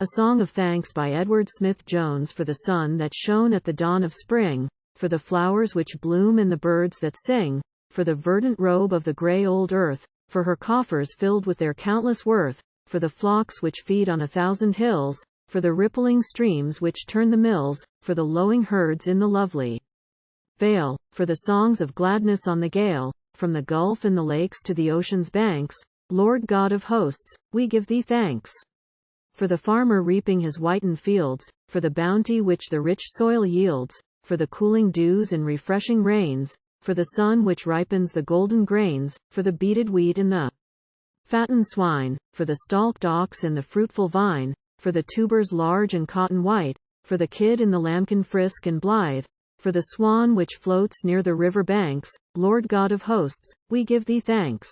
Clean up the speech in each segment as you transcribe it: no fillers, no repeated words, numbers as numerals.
A Song of Thanks by Edward Smyth Jones, for the sun that shone at the dawn of spring, for the flowers which bloom and the birds that sing, for the verdant robe of the grey old earth, for her coffers filled with their countless worth, for the flocks which feed on 1,000 hills, for the rippling streams which turn the mills, for the lowing herds in the lovely vale, for the songs of gladness on the gale, from the gulf and the lakes to the ocean's banks. Lord God of hosts, we give thee thanks. For the farmer reaping his whitened fields, for the bounty which the rich soil yields, for the cooling dews and refreshing rains, for the sun which ripens the golden grains, for the beaded wheat and the fattened swine, for the stallčd ox and the fruitful vine, for the tubers large and cotton white, for the kid and the lambkin frisk and blithe, for the swan which floats near the river banks. Lord God of hosts, we give thee thanks.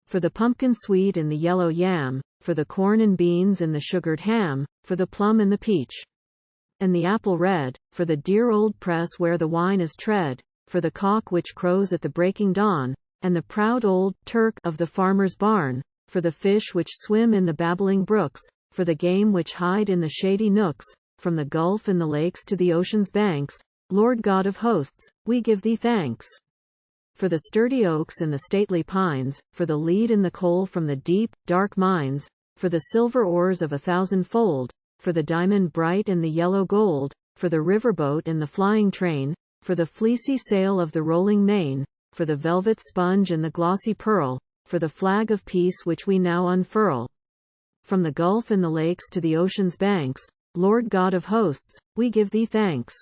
For the pumpkin sweet and the yellow yam, for the corn and beans and the sugared ham, for the plum and the peach and the apple red, for the dear old press where the wine is tread, for the cock which crows at the breaking dawn, and the proud old turk of the farmer's barn, for the fish which swim in the babbling brooks, for the game which hide in the shady nooks, from the gulf and the lakes to the ocean's banks. Lord God of hosts, we give thee thanks. For the sturdy oaks and the stately pines, for the lead and the coal from the deep, dark mines, for the silver ores of 1,000-fold, for the diamond bright and the yellow gold, for the riverboat and the flying train, for the fleecy sail of the rolling main, for the velvet sponge and the glossy pearl, for the flag of peace which we now unfurl. From the gulf and the lakes to the ocean's banks, Lord God of hosts, we give thee thanks.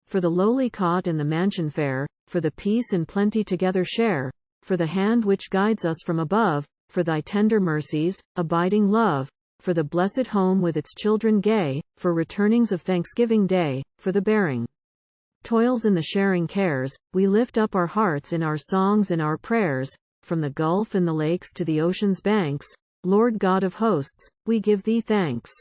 For the lowly cot and the mansion fair, for the peace and plenty together share, for the hand which guides us from above, for thy tender mercies, abiding love, for the blessed home with its children gay, for returnings of Thanksgiving Day, for the bearing toils and the sharing cares. We lift up our hearts in our songs and our prayers, from the gulf and the lakes to the ocean's banks. Lord God of hosts, we give thee thanks.